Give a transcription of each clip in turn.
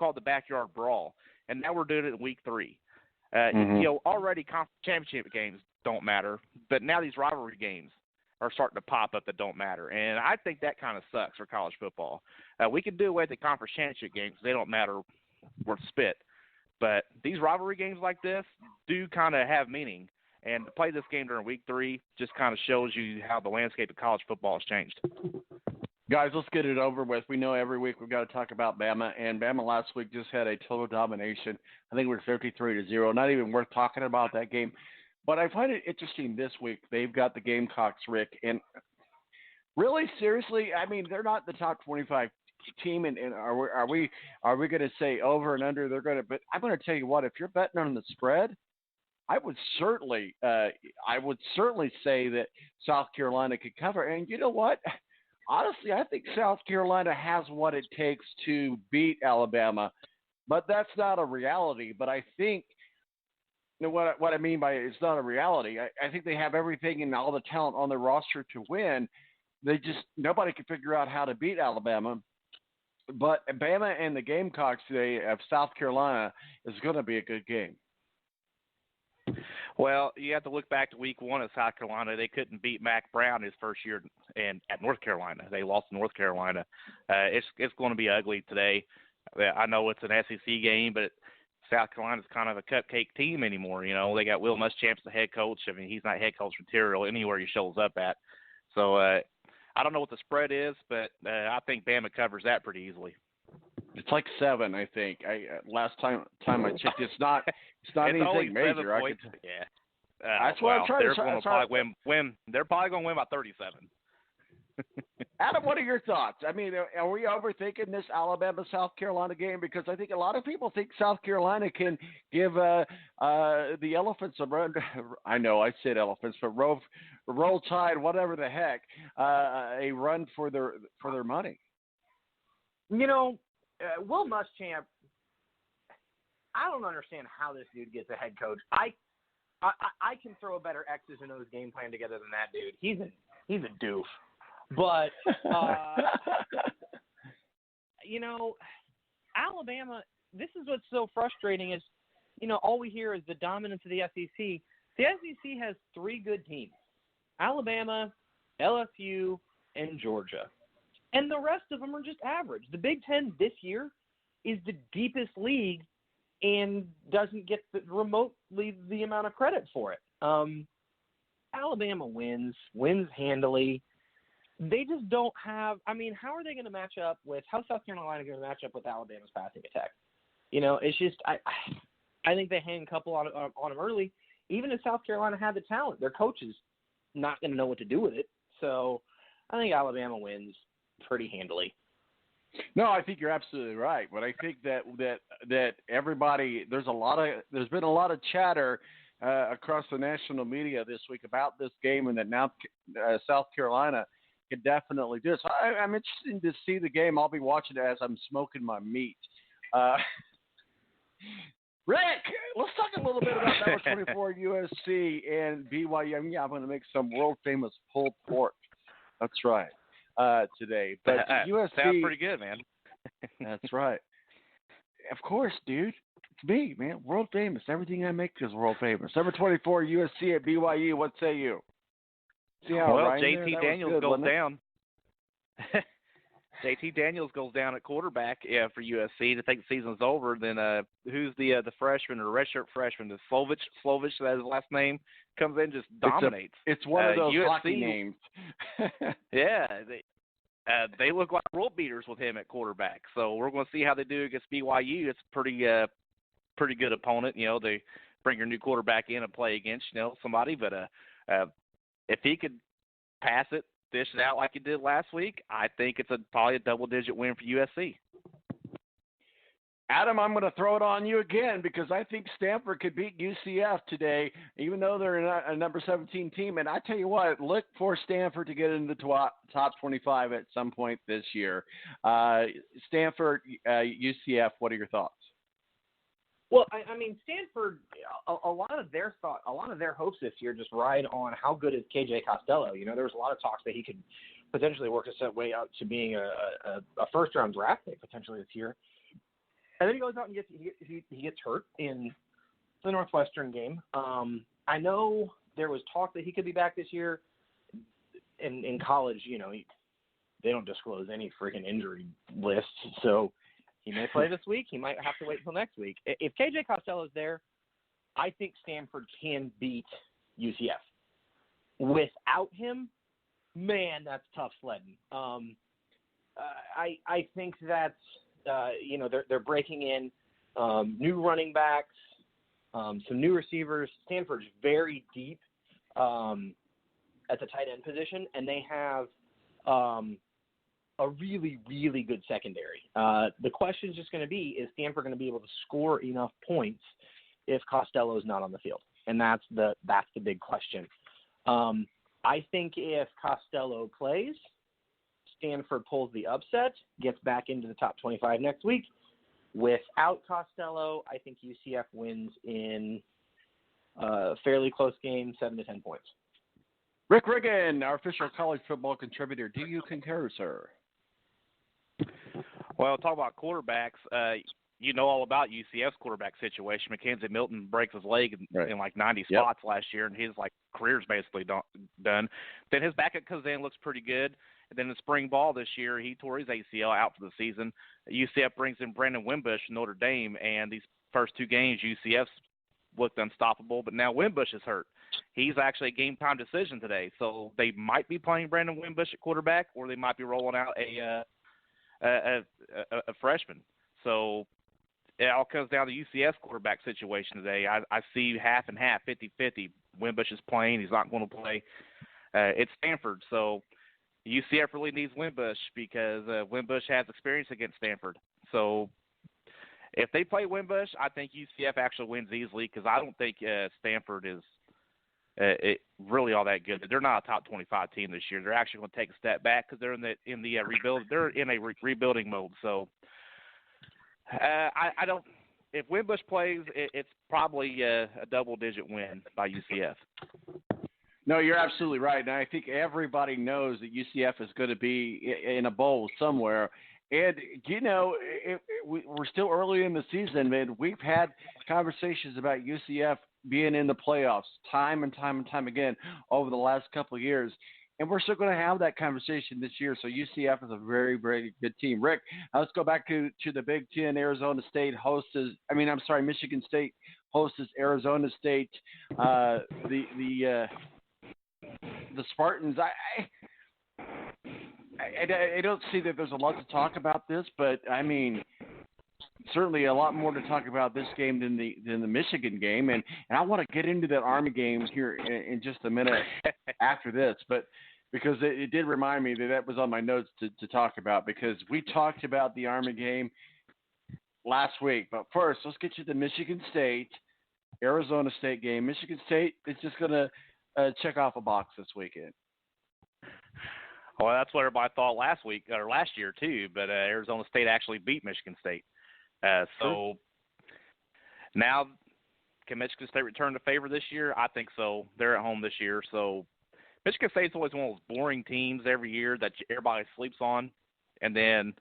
call it the backyard brawl, and now we're doing it in week 3. Already conference championship games don't matter, but now these rivalry games are starting to pop up that don't matter, and I think that kind of sucks for college football. We can do away with the conference championship games; they don't matter worth spit. But these rivalry games like this do kind of have meaning, and to play this game during week 3 just kind of shows you how the landscape of college football has changed. Guys, let's get it over with. We know every week we've got to talk about Bama, and Bama last week just had a total domination. I think it was 53-0. Not even worth talking about that game. But I find it interesting this week. They've got the Gamecocks, Rick, and really, seriously, I mean, they're not the top 25 team, and are we going to say over and under? They're going to, but I'm going to tell you what. If you're betting on the spread, I would certainly say that South Carolina could cover. And you know what? Honestly, I think South Carolina has what it takes to beat Alabama, but that's not a reality. But I think, what I mean by it's not a reality, I think they have everything and all the talent on their roster to win. Nobody can figure out how to beat Alabama. But Bama and the Gamecocks today of South Carolina is going to be a good game. Well, you have to look back to week 1 of South Carolina. They couldn't beat Mac Brown his first year at North Carolina. They lost to North Carolina. It's going to be ugly today. I know it's an SEC game, but South Carolina's kind of a cupcake team anymore. They got Will Muschamp as the head coach. I mean, he's not head coach material anywhere he shows up at. So I don't know what the spread is, but I think Bama covers that pretty easily. It's like 7, I think. Last time I checked, it's not anything major. That's what I'm trying to say. They're probably going to win by 37. Adam, what are your thoughts? I mean, are we overthinking this Alabama-South Carolina game? Because I think a lot of people think South Carolina can give the Elephants a run. I know I said Elephants, but Roll Tide, whatever the heck, a run for their money. Will Muschamp, I don't understand how this dude gets a head coach. I can throw a better X's and O's game plan together than that dude. He's a doof. But, Alabama, this is what's so frustrating is, all we hear is the dominance of the SEC. The SEC has 3 good teams, Alabama, LSU, and Georgia. And the rest of them are just average. The Big Ten this year is the deepest league and doesn't get remotely the amount of credit for it. Alabama wins handily. They just don't have – I mean, how are they going to match up with – how's South Carolina going to match up with Alabama's passing attack? It's just – I think they hang a couple on them early. Even if South Carolina had the talent, their coach is not going to know what to do with it. So I think Alabama wins pretty handily. No, I think you're absolutely right. But I think that everybody – there's been a lot of chatter across the national media this week about this game and that now South Carolina – could definitely do it. So I'm interested to see the game. I'll be watching it as I'm smoking my meat. Rick, let's talk a little bit about number 24 USC and BYU. I'm going to make some world famous pulled pork. That's right. Today, but USC sounds pretty good, man. That's right. Of course, dude. It's me, man. World famous. Everything I make is world famous. Number 24 USC at BYU. What say you? JT Daniels goes down. JT Daniels goes down at quarterback for USC to think the season's over. Then who's the freshman or redshirt freshman? The Slovich, that's his last name, comes in and just dominates. It's one of those USC, hockey names. Yeah, they look like world beaters with him at quarterback. So we're going to see how they do against BYU. It's a pretty good opponent. They bring your new quarterback in and play against somebody, but if he could pass it, dish it out like he did last week, I think it's probably a double-digit win for USC. Adam, I'm going to throw it on you again because I think Stanford could beat UCF today, even though they're a number 17 team. And I tell you what, look for Stanford to get into the top 25 at some point this year. Stanford, UCF, what are your thoughts? Well, I mean, Stanford, a lot of their hopes this year just ride on how good is KJ Costello. There was a lot of talks that he could potentially work his way out to being a first-round draft pick potentially this year. And then he goes out and he gets hurt in the Northwestern game. I know there was talk that he could be back this year. In college, they don't disclose any freaking injury lists, so he may play this week. He might have to wait until next week. If KJ Costello's there, I think Stanford can beat UCF. Without him, man, that's tough sledding. I think that's they're breaking in new running backs, some new receivers. Stanford's very deep at the tight end position, and they have a really, really good secondary. The question is just going to be, is Stanford going to be able to score enough points if Costello's not on the field? And that's the big question. I think if Costello plays, Stanford pulls the upset, gets back into the top 25 next week. Without Costello, I think UCF wins in a fairly close game, 7 to 10 points. Rick Riggin, our official college football contributor. Do you concur, sir? Well, talk about quarterbacks. You know all about UCF's quarterback situation. Mackenzie Milton breaks his leg in like 90 spots last year, and his career's basically done. Then his backup comes in, looks pretty good. And then in spring ball this year, he tore his ACL out for the season. UCF brings in Brandon Wimbush from Notre Dame, and these first two games, UCF's looked unstoppable, but now Wimbush is hurt. He's actually a game-time decision today, so they might be playing Brandon Wimbush at quarterback, or they might be rolling out a freshman. So it all comes down to UCF's quarterback situation today. I see half and half, 50-50. Wimbush is playing. He's not going to play. It's Stanford, so UCF really needs Wimbush because Wimbush has experience against Stanford. So if they play Wimbush, I think UCF actually wins easily because I don't think Stanford is really all that good. They're not a top 25 team this year. They're actually going to take a step back because they're in the rebuild. They're in a rebuilding mode. So I don't. If Wimbush plays, it's probably a double-digit win by UCF. No, you're absolutely right. And I think everybody knows that UCF is going to be in a bowl somewhere. And, we're still early in the season, man. We've had conversations about UCF being in the playoffs time and time again over the last couple of years. And we're still going to have that conversation this year. So UCF is a very, very good team. Rick, let's go back to the Big Ten. Michigan State hosts Arizona State. The Spartans, I don't see that there's a lot to talk about this, but I mean, certainly a lot more to talk about this game than the Michigan game, and I want to get into that Army game here in just a minute after this, but because it did remind me that was on my notes to talk about, because we talked about the Army game last week. But first, let's get you the Michigan State Arizona State game. Michigan State is just going to check off a box this weekend. Well, that's what everybody thought last year too. But Arizona State actually beat Michigan State. So now, can Michigan State return to favor this year? I think so. They're at home this year. So Michigan State's always one of those boring teams every year that everybody sleeps on, and then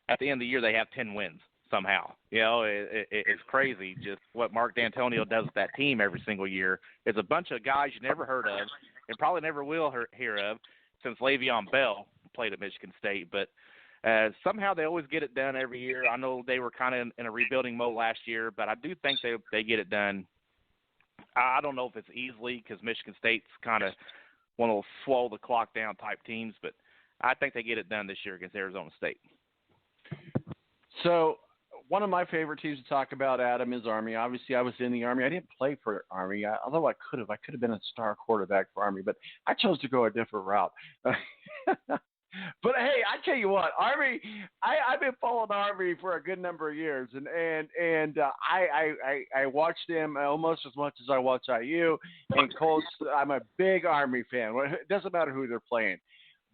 at the end of the year they have 10 wins somehow. It's crazy just what Mark D'Antonio does with that team every single year. It's a bunch of guys you never heard of and probably never will hear of since Le'Veon Bell played at Michigan State. But somehow they always get it done every year. I know they were kind of in a rebuilding mode last year, but I do think they get it done. I don't know if it's easily because Michigan State's kind of one of those slow the clock down type teams, but I think they get it done this year against Arizona State. So one of my favorite teams to talk about, Adam, is Army. Obviously, I was in the Army. I didn't play for Army, although I could have. I could have been a star quarterback for Army, but I chose to go a different route. But hey, I tell you what, Army. I've been following Army for a good number of years, and I watch them almost as much as I watch IU and Colts. I'm a big Army fan. It doesn't matter who they're playing,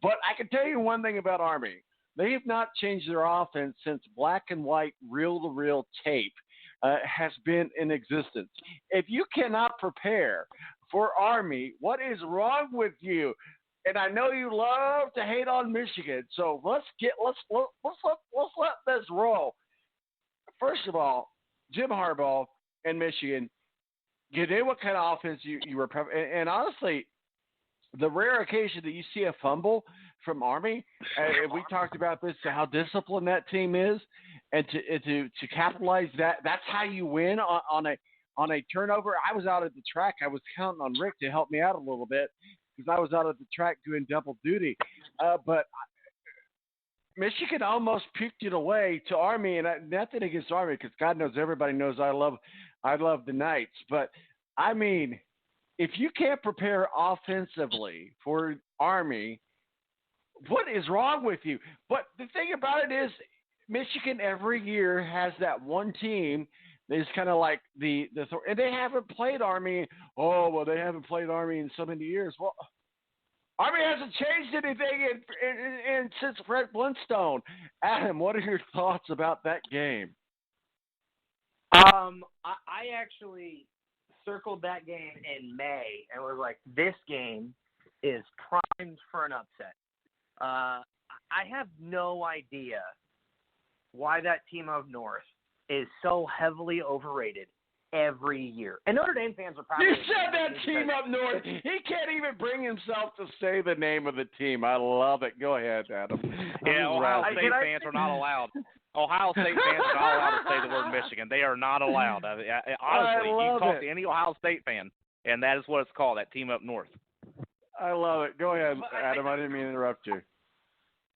but I can tell you one thing about Army. They have not changed their offense since black and white, reel-to-reel tape has been in existence. If you cannot prepare for Army, what is wrong with you? And I know you love to hate on Michigan, so let's let this roll. first of all, Jim Harbaugh and Michigan, you knew what kind of offense you were – and honestly, the rare occasion that you see a fumble from Army, we talked about this, how disciplined that team is, and to capitalize that's how you win on a turnover. I was out at the track. I was counting on Rick to help me out a little bit because I was out at the track doing double duty. But Michigan almost puked it away to Army, and nothing against Army because God knows everybody knows I love the Knights. But, I mean, if you can't prepare offensively for Army, what is wrong with you? But the thing about it is Michigan every year has that one team that is kind of like and they haven't played Army. Oh, well, they haven't played Army in so many years. Well, Army hasn't changed anything since Fred Flintstone. Adam, what are your thoughts about that game? I actually circled that game in May and was like, this game is primed for an upset. I have no idea why that team up north is so heavily overrated every year. And Notre Dame fans are probably... You said that team up north. He can't even bring himself to say the name of the team. I love it. Go ahead, Adam. Yeah, Ohio State fans are not allowed. Ohio State fans are not allowed to say the word Michigan. They are not allowed. Honestly, you talk to any Ohio State fan, and that is what it's called, that team up north. I love it. Go ahead, Adam. I didn't mean to interrupt you.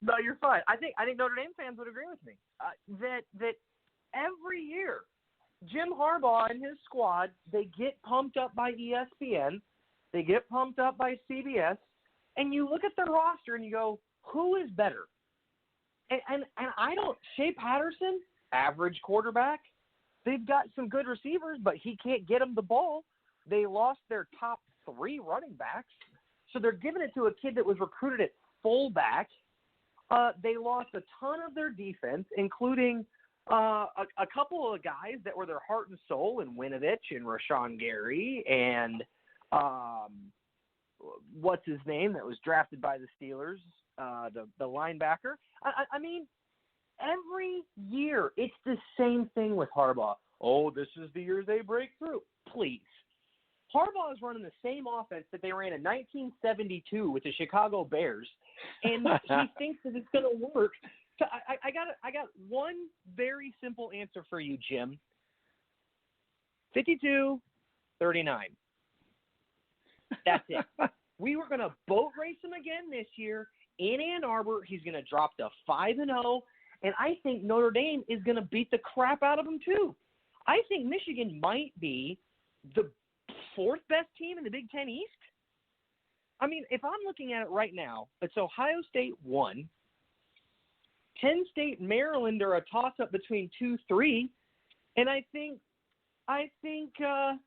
No, you're fine. I think Notre Dame fans would agree with me that every year Jim Harbaugh and his squad, they get pumped up by ESPN, they get pumped up by CBS, and you look at their roster and you go, who is better? And I don't. Shea Patterson, average quarterback. They've got some good receivers, but he can't get them the ball. They lost their top 3 running backs, so they're giving it to a kid that was recruited at fullback. They lost a ton of their defense, including a couple of guys that were their heart and soul in Winovich and Rashawn Gary and what's his name that was drafted by the Steelers, the linebacker. I mean, every year it's the same thing with Harbaugh. Oh, this is the year they break through. Please. Harbaugh is running the same offense that they ran in 1972 with the Chicago Bears, and he thinks that it's going to work. So I got one very simple answer for you, Jim. 52-39. That's it. We were going to boat race him again this year in Ann Arbor. He's going to drop to 5-0, and I think Notre Dame is going to beat the crap out of him too. I think Michigan might be the 4th best team in the Big Ten East. I mean, if I'm looking at it right now, it's Ohio State 1. Penn State, Maryland are a toss-up between 2-3, and I think the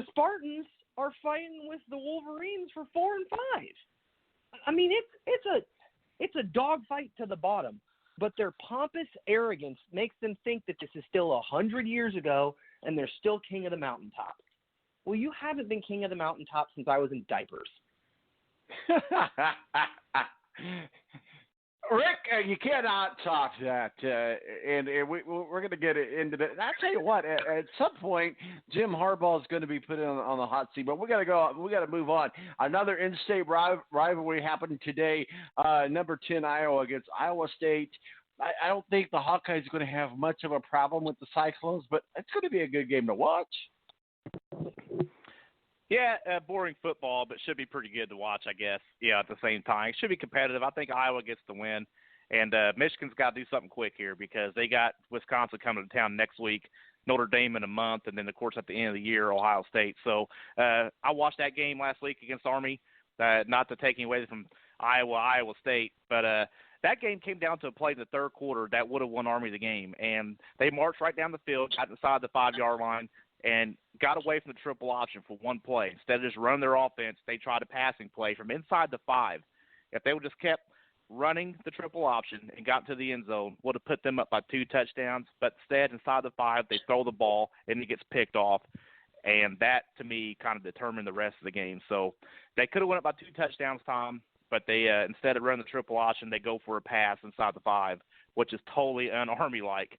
Spartans are fighting with the Wolverines for 4 and 5. I mean, it's a dogfight to the bottom, but their pompous arrogance makes them think that this is still 100 years ago and they're still king of the mountaintop. Well, you haven't been king of the mountaintop since I was in diapers. Rick, you cannot talk that, and we're going to get into that. I'll tell you what, at some point, Jim Harbaugh is going to be put on the hot seat, but we got to move on. Another in-state rivalry happened today. Number 10 Iowa against Iowa State. I don't think the Hawkeyes are going to have much of a problem with the Cyclones, but it's going to be a good game to watch. Yeah, boring football, but should be pretty good to watch, I guess. Yeah, at the same time. It should be competitive. I think Iowa gets the win. And Michigan's got to do something quick here because they got Wisconsin coming to town next week, Notre Dame in a month, and then, of course, at the end of the year, Ohio State. So I watched that game last week against Army, not to take away from Iowa State, but that game came down to a play in the third quarter that would have won Army the game. And they marched right down the field, got inside the 5-yard line, and got away from the triple option for one play. Instead of just running their offense, they tried a passing play from inside the 5. If they would just kept running the triple option and got to the end zone, would have put them up by 2 touchdowns. But instead, inside the 5, they throw the ball, and it gets picked off. And that, to me, kind of determined the rest of the game. So they could have went up by 2 touchdowns, Tom. but they instead of running the triple option, they go for a pass inside the 5, which is totally un-Army-like.